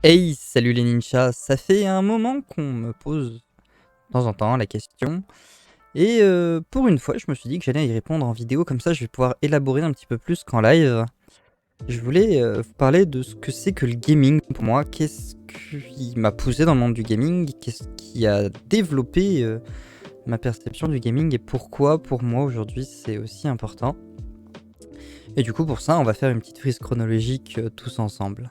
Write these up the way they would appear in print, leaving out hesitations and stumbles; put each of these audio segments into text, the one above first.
Hey, salut les ninjas, ça fait un moment qu'on me pose de temps en temps la question, et pour une fois je me suis dit que j'allais y répondre en vidéo, comme ça je vais pouvoir élaborer un petit peu plus qu'en live. Je voulais vous parler de ce que c'est que le gaming pour moi, qu'est-ce qui m'a poussé dans le monde du gaming, qu'est-ce qui a développé ma perception du gaming et pourquoi pour moi aujourd'hui c'est aussi important. Et du coup pour ça on va faire une petite frise chronologique tous ensemble.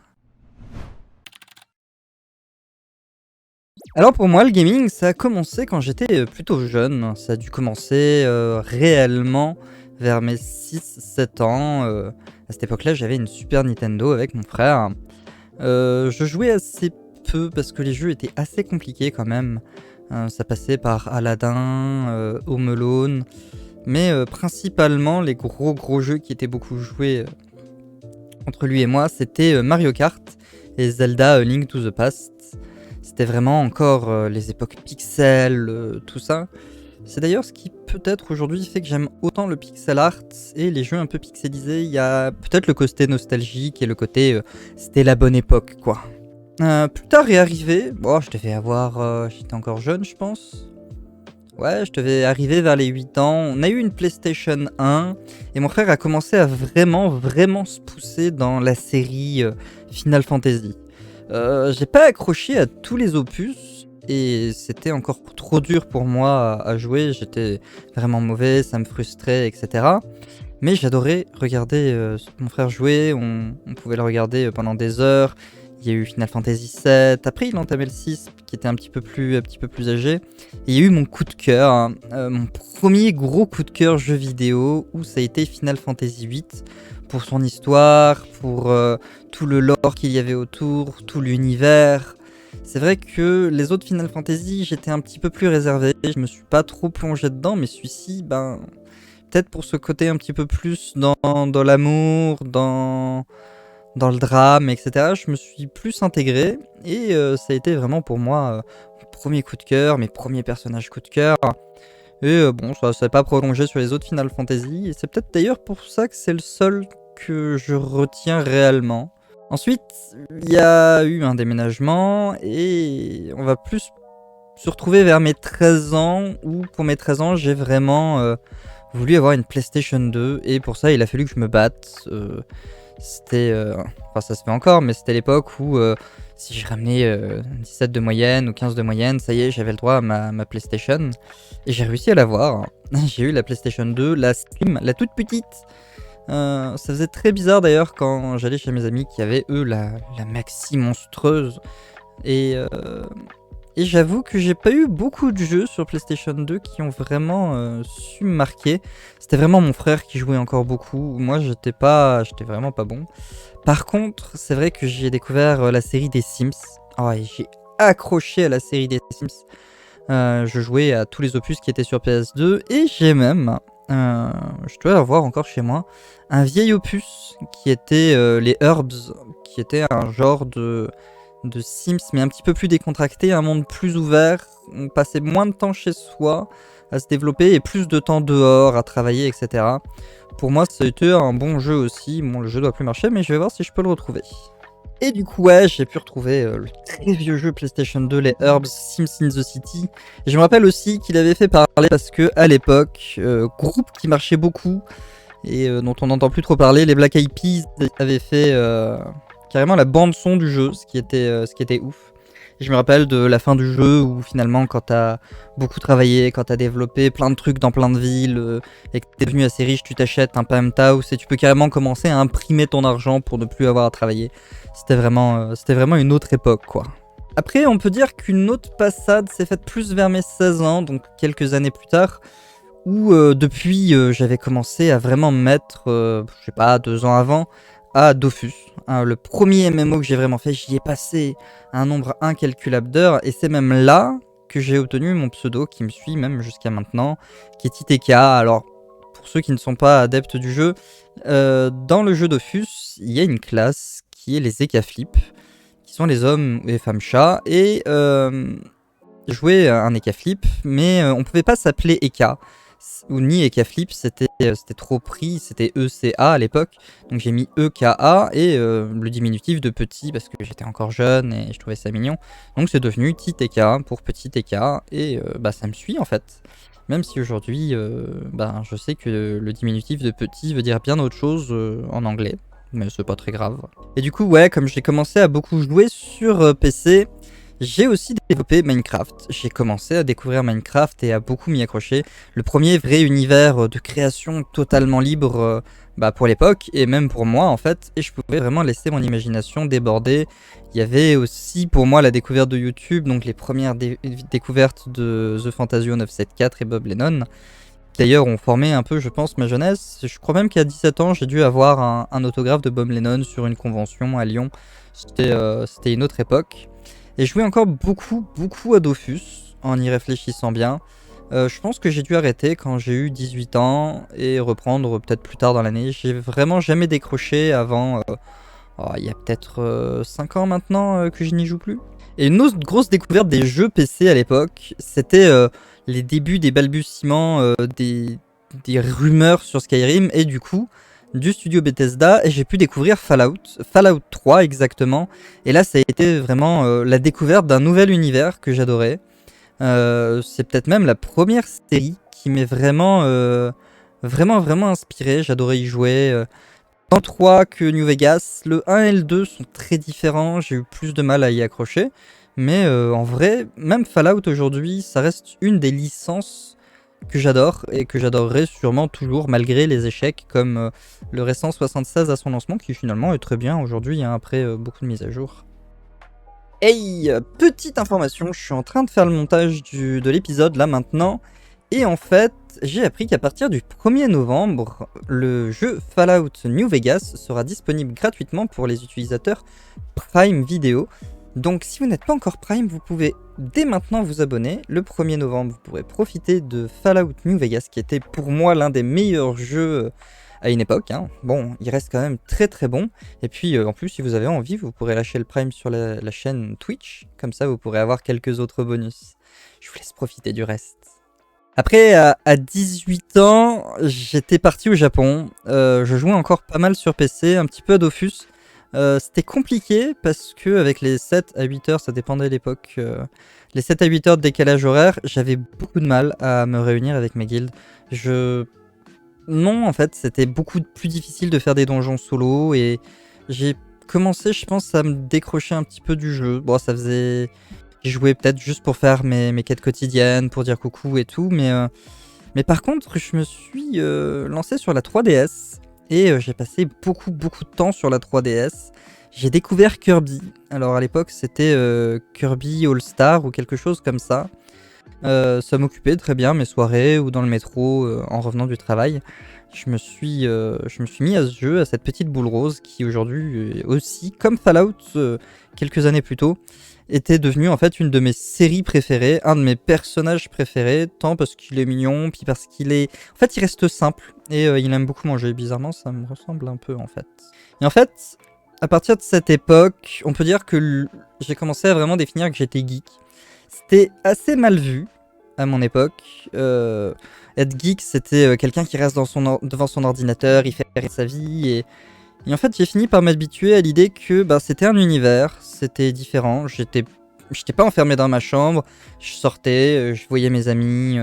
Alors pour moi, le gaming, ça a commencé quand j'étais plutôt jeune. Ça a dû commencer réellement vers mes 6-7 ans. À cette époque-là, j'avais une Super Nintendo avec mon frère. Je jouais assez peu parce que les jeux étaient assez compliqués quand même. Ça passait par Aladdin, Home Alone, mais principalement les gros jeux qui étaient beaucoup joués entre lui et moi, c'était Mario Kart et Zelda Link to the Past. C'était vraiment encore les époques pixel, tout ça. C'est d'ailleurs ce qui peut-être aujourd'hui fait que j'aime autant le pixel art et les jeux un peu pixelisés. Il y a peut-être le côté nostalgique et le côté c'était la bonne époque quoi. Plus tard est arrivé, bon je devais avoir, j'étais encore jeune je pense. Ouais, je devais arriver vers les 8 ans. On a eu une PlayStation 1 et mon frère a commencé à vraiment se pousser dans la série Final Fantasy. J'ai pas accroché à tous les opus et c'était encore trop dur pour moi à jouer. J'étais vraiment mauvais, ça me frustrait, etc. Mais j'adorais regarder mon frère jouer. On pouvait le regarder pendant des heures. Il y a eu Final Fantasy 7. Après, il entamait le 6 qui était un petit peu plus âgé. Et il y a eu mon coup de cœur, hein, mon premier gros coup de cœur jeu vidéo où ça a été Final Fantasy 8 pour son histoire, pour tout le lore qu'il y avait autour, tout l'univers. C'est vrai que les autres Final Fantasy, j'étais un petit peu plus réservé. Je me suis pas trop plongé dedans, mais celui-ci, ben, peut-être pour ce côté un petit peu plus dans l'amour, dans le drame, etc. Je me suis plus intégré et ça a été vraiment pour moi mon premier coup de cœur, mes premiers personnages coup de cœur. Et bon, ça s'est pas prolongé sur les autres Final Fantasy et c'est peut-être d'ailleurs pour ça que c'est le seul que je retiens réellement. Ensuite, il y a eu un déménagement et on va plus se retrouver vers mes 13 ans où pour mes 13 ans j'ai vraiment voulu avoir une PlayStation 2 et pour ça il a fallu que je me batte. C'était, enfin ça se fait encore, mais c'était l'époque où si je ramenais 17 de moyenne ou 15 de moyenne, ça y est, j'avais le droit à ma PlayStation. Et j'ai réussi à l'avoir. J'ai eu la PlayStation 2, la Slim, la toute petite. Ça faisait très bizarre d'ailleurs quand j'allais chez mes amis qui avaient eux la maxi monstrueuse. Et, euh, et j'avoue que j'ai pas eu beaucoup de jeux sur PlayStation 2 qui ont vraiment su me marquer. C'était vraiment mon frère qui jouait encore beaucoup. Moi, j'étais vraiment pas bon. Par contre, c'est vrai que j'ai découvert la série des Sims. Ah ouais, j'ai accroché à la série des Sims. Je jouais à tous les opus qui étaient sur PS2 et j'ai même, je dois avoir encore chez moi, un vieil opus qui était les Herbs, qui était un genre de Sims mais un petit peu plus décontracté, un monde plus ouvert. On passait moins de temps chez soi à se développer et plus de temps dehors à travailler, etc. Pour moi, ça a été un bon jeu aussi. Bon, le jeu doit plus marcher, mais je vais voir si je peux le retrouver. Et du coup, ouais, j'ai pu retrouver le très vieux jeu PlayStation 2, les Herbs Sims in the City. Et je me rappelle aussi qu'il avait fait parler parce que à l'époque, groupe qui marchait beaucoup et dont on n'entend plus trop parler, les Black Eyed Peas avaient fait carrément la bande son du jeu, ce qui était ouf. Et je me rappelle de la fin du jeu où finalement quand t'as beaucoup travaillé, quand t'as développé plein de trucs dans plein de villes et que t'es devenu assez riche, tu t'achètes un Palm House et tu peux carrément commencer à imprimer ton argent pour ne plus avoir à travailler. C'était vraiment une autre époque quoi. Après on peut dire qu'une autre passade s'est faite plus vers mes 16 ans, donc quelques années plus tard, où depuis j'avais commencé à vraiment me mettre, je sais pas, 2 ans avant, à Dofus. Hein, le premier MMO que j'ai vraiment fait, j'y ai passé un nombre incalculable d'heures, et c'est même là que j'ai obtenu mon pseudo qui me suit même jusqu'à maintenant, qui est Titeka. Alors, pour ceux qui ne sont pas adeptes du jeu, dans le jeu Dofus, il y a une classe qui est les Ekaflip, qui sont les hommes et femmes chats, et jouer un Ekaflip, mais on pouvait pas s'appeler Eka. ou ni Ekaflip, c'était trop pris, c'était ECA à l'époque, donc j'ai mis EKA et le diminutif de petit parce que j'étais encore jeune et je trouvais ça mignon, donc c'est devenu Titeka pour petit Eka et ça me suit en fait. Même si aujourd'hui, je sais que le diminutif de petit veut dire bien autre chose en anglais, mais c'est pas très grave. Et du coup, ouais, comme j'ai commencé à beaucoup jouer sur PC, j'ai aussi développé Minecraft. J'ai commencé à découvrir Minecraft et à beaucoup m'y accrocher. Le premier vrai univers de création totalement libre pour l'époque et même pour moi en fait. Et je pouvais vraiment laisser mon imagination déborder. Il y avait aussi pour moi la découverte de YouTube, donc les premières découvertes de The Fantasio 974 et Bob Lennon. D'ailleurs, ont formé un peu, je pense, ma jeunesse. Je crois même qu'à 17 ans, j'ai dû avoir un autographe de Bob Lennon sur une convention à Lyon. C'était une autre époque. Et je jouais encore beaucoup à Dofus, en y réfléchissant bien. Je pense que j'ai dû arrêter quand j'ai eu 18 ans et reprendre peut-être plus tard dans l'année. J'ai vraiment jamais décroché avant, il y a peut-être 5 ans maintenant que je n'y joue plus. Et une autre grosse découverte des jeux PC à l'époque, c'était les débuts des balbutiements, des rumeurs sur Skyrim et du coup du studio Bethesda, et j'ai pu découvrir Fallout 3 exactement. Et là ça a été vraiment la découverte d'un nouvel univers que j'adorais. C'est peut-être même la première série qui m'est vraiment inspiré. J'adorais y jouer. Tant le 3 que New Vegas, le 1 et le 2 sont très différents, j'ai eu plus de mal à y accrocher. Mais en vrai, même Fallout aujourd'hui, ça reste une des licences que j'adore et que j'adorerai sûrement toujours malgré les échecs comme le récent 76 à son lancement qui finalement est très bien aujourd'hui après beaucoup de mises à jour. Hey, petite information, je suis en train de faire le montage de l'épisode là maintenant et en fait j'ai appris qu'à partir du 1er novembre, le jeu Fallout New Vegas sera disponible gratuitement pour les utilisateurs Prime Video. Donc si vous n'êtes pas encore Prime, vous pouvez dès maintenant vous abonner. Le 1er novembre, vous pourrez profiter de Fallout New Vegas, qui était pour moi l'un des meilleurs jeux à une époque. Hein. Bon, il reste quand même très très bon. Et puis en plus, si vous avez envie, vous pourrez lâcher le Prime sur la chaîne Twitch. Comme ça, vous pourrez avoir quelques autres bonus. Je vous laisse profiter du reste. Après, à 18 ans, j'étais parti au Japon. Je jouais encore pas mal sur PC, un petit peu à Dofus. C'était compliqué parce que avec les 7 à 8 heures, ça dépendait de l'époque, les 7 à 8 heures de décalage horaire, j'avais beaucoup de mal à me réunir avec mes guildes. Non, en fait, c'était beaucoup plus difficile de faire des donjons solo et j'ai commencé, je pense, à me décrocher un petit peu du jeu. Bon, ça faisait... J'ai joué peut-être juste pour faire mes quêtes quotidiennes, pour dire coucou et tout, mais par contre, je me suis lancé sur la 3DS. Et j'ai passé beaucoup de temps sur la 3DS. J'ai découvert Kirby. Alors à l'époque c'était Kirby All Star ou quelque chose comme ça. Ça m'occupait très bien mes soirées ou dans le métro en revenant du travail. Je me suis mis à ce jeu, à cette petite boule rose qui aujourd'hui aussi, comme Fallout quelques années plus tôt, était devenu en fait une de mes séries préférées, un de mes personnages préférés, tant parce qu'il est mignon, puis parce qu'il est... En fait, il reste simple, et il aime beaucoup manger. Bizarrement, ça me ressemble un peu, en fait. Et en fait, à partir de cette époque, on peut dire que j'ai commencé à vraiment définir que j'étais geek. C'était assez mal vu, à mon époque. Être geek, c'était quelqu'un qui reste devant son ordinateur, il fait sa vie, et en fait, j'ai fini par m'habituer à l'idée que c'était un univers, c'était différent. J'étais pas enfermé dans ma chambre, je sortais, je voyais mes amis,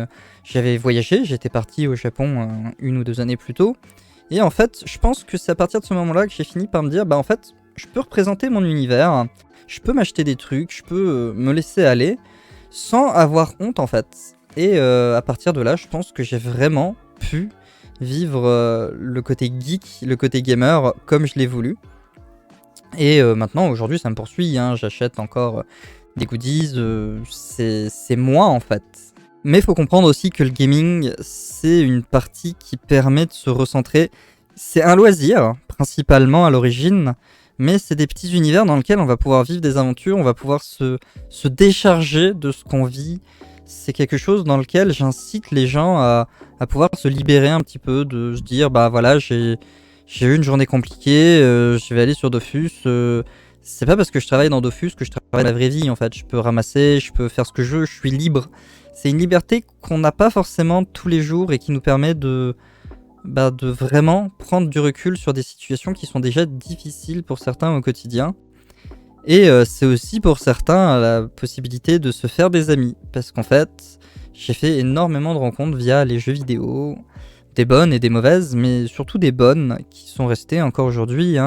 j'avais voyagé, j'étais parti au Japon 1 ou 2 années plus tôt. Et en fait, je pense que c'est à partir de ce moment-là que j'ai fini par me dire, en fait, je peux représenter mon univers, je peux m'acheter des trucs, je peux me laisser aller, sans avoir honte en fait. Et à partir de là, je pense que j'ai vraiment pu vivre le côté geek, le côté gamer comme je l'ai voulu. Et maintenant, aujourd'hui, ça me poursuit, hein, j'achète encore des goodies, c'est moi en fait. Mais il faut comprendre aussi que le gaming, c'est une partie qui permet de se recentrer. C'est un loisir, principalement à l'origine, mais c'est des petits univers dans lesquels on va pouvoir vivre des aventures, on va pouvoir se décharger de ce qu'on vit. C'est quelque chose dans lequel j'incite les gens à pouvoir se libérer un petit peu, de se dire, voilà, j'ai eu une journée compliquée, je vais aller sur Dofus, c'est pas parce que je travaille dans Dofus que je travaille dans la vraie vie en fait. Je peux ramasser, je peux faire ce que je veux, je suis libre. C'est une liberté qu'on n'a pas forcément tous les jours et qui nous permet de vraiment prendre du recul sur des situations qui sont déjà difficiles pour certains au quotidien. Et c'est aussi pour certains la possibilité de se faire des amis. Parce qu'en fait, j'ai fait énormément de rencontres via les jeux vidéo, des bonnes et des mauvaises, mais surtout des bonnes qui sont restées encore aujourd'hui.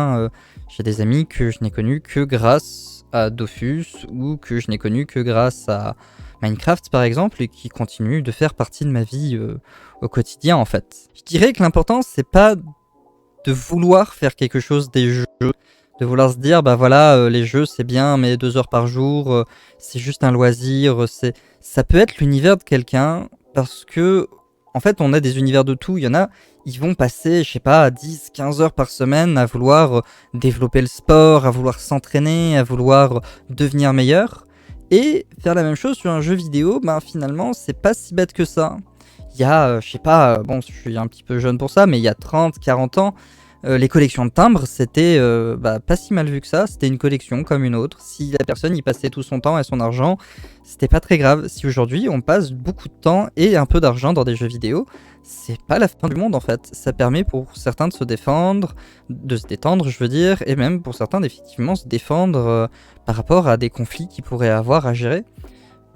J'ai des amis que je n'ai connus que grâce à Dofus ou que je n'ai connus que grâce à Minecraft par exemple et qui continuent de faire partie de ma vie au quotidien en fait. Je dirais que l'important c'est pas de vouloir faire quelque chose des jeux, de vouloir se dire bah voilà les jeux c'est bien mais 2 heures par jour c'est juste un loisir, ça peut être l'univers de quelqu'un parce que en fait on a des univers de tout, il y en a ils vont passer je sais pas 10-15 heures par semaine à vouloir développer le sport, à vouloir s'entraîner, à vouloir devenir meilleur et faire la même chose sur un jeu vidéo, ben finalement c'est pas si bête que ça. Il y a je sais pas, bon je suis un petit peu jeune pour ça mais il y a 30-40 ans les collections de timbres, c'était pas si mal vu que ça. C'était une collection comme une autre. Si la personne y passait tout son temps et son argent, c'était pas très grave. Si aujourd'hui on passe beaucoup de temps et un peu d'argent dans des jeux vidéo, c'est pas la fin du monde en fait. Ça permet pour certains de se défendre, de se détendre, je veux dire, et même pour certains d'effectivement se défendre par rapport à des conflits qu'ils pourraient avoir à gérer.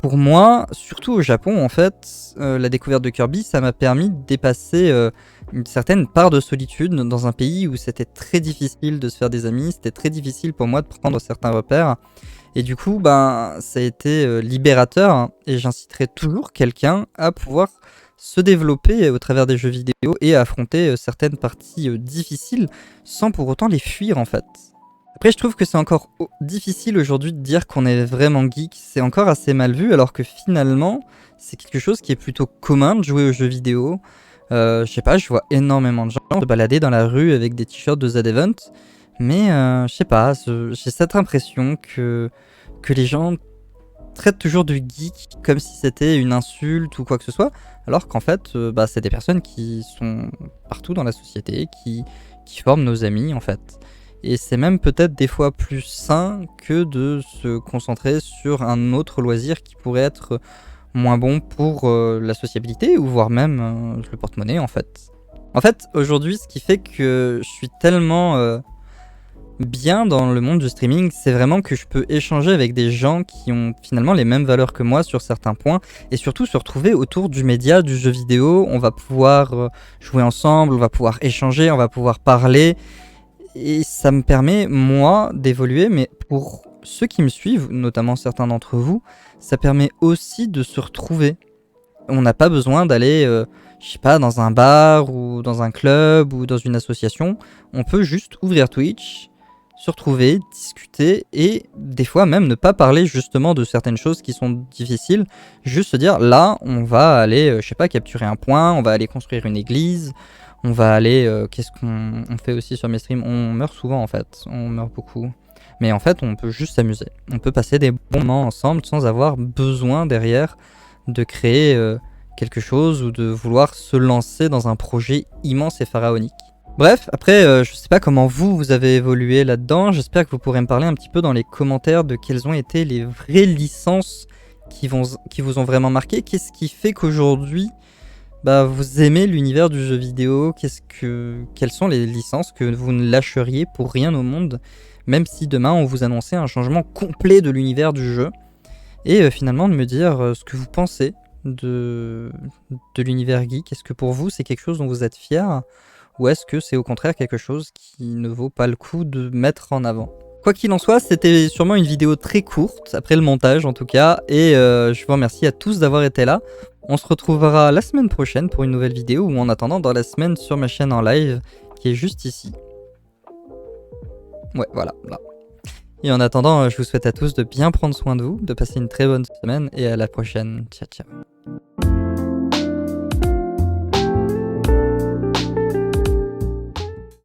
Pour moi, surtout au Japon, en fait, la découverte de Kirby, ça m'a permis de dépasser une certaine part de solitude dans un pays où c'était très difficile de se faire des amis, c'était très difficile pour moi de prendre certains repères. Et du coup, ça a été libérateur hein, et j'inciterai toujours quelqu'un à pouvoir se développer au travers des jeux vidéo et à affronter certaines parties difficiles sans pour autant les fuir en fait. Après, je trouve que c'est encore difficile aujourd'hui de dire qu'on est vraiment geek. C'est encore assez mal vu, alors que finalement, c'est quelque chose qui est plutôt commun de jouer aux jeux vidéo. Je sais pas, je vois énormément de gens se balader dans la rue avec des t-shirts de Z-Event. Mais je sais pas, j'ai cette impression que les gens traitent toujours du geek comme si c'était une insulte ou quoi que ce soit. Alors qu'en fait, c'est des personnes qui sont partout dans la société, qui forment nos amis en fait. Et c'est même peut-être des fois plus sain que de se concentrer sur un autre loisir qui pourrait être moins bon pour la sociabilité ou voire même le porte-monnaie en fait. En fait, aujourd'hui, ce qui fait que je suis tellement bien dans le monde du streaming, c'est vraiment que je peux échanger avec des gens qui ont finalement les mêmes valeurs que moi sur certains points et surtout se retrouver autour du média, du jeu vidéo. On va pouvoir jouer ensemble, on va pouvoir échanger, on va pouvoir parler. Et ça me permet, moi, d'évoluer, mais pour ceux qui me suivent, notamment certains d'entre vous, ça permet aussi de se retrouver. On n'a pas besoin d'aller, je sais pas, dans un bar ou dans un club ou dans une association. On peut juste ouvrir Twitch, se retrouver, discuter et des fois même ne pas parler justement de certaines choses qui sont difficiles. Juste se dire, là, on va aller, je sais pas, capturer un point, on va aller construire une église. On va aller, qu'est-ce qu'on fait aussi sur mes streams? On meurt souvent en fait, on meurt beaucoup. Mais en fait, on peut juste s'amuser. On peut passer des bons moments ensemble sans avoir besoin derrière de créer quelque chose ou de vouloir se lancer dans un projet immense et pharaonique. Bref, après, je sais pas comment vous avez évolué là-dedans. J'espère que vous pourrez me parler un petit peu dans les commentaires de quelles ont été les vraies licences qui vous ont vraiment marqué. Qu'est-ce qui fait qu'aujourd'hui vous aimez l'univers du jeu vidéo, quelles sont les licences que vous ne lâcheriez pour rien au monde, même si demain on vous annonçait un changement complet de l'univers du jeu, et finalement de me dire ce que vous pensez de l'univers geek. Est-ce que pour vous c'est quelque chose dont vous êtes fier, ou est-ce que c'est au contraire quelque chose qui ne vaut pas le coup de mettre en avant? Quoi qu'il en soit, c'était sûrement une vidéo très courte, après le montage en tout cas, et je vous remercie à tous d'avoir été là. On se retrouvera la semaine prochaine pour une nouvelle vidéo, ou en attendant dans la semaine sur ma chaîne en live, qui est juste ici. Ouais, voilà, là. Et en attendant, je vous souhaite à tous de bien prendre soin de vous, de passer une très bonne semaine, et à la prochaine. Ciao, ciao.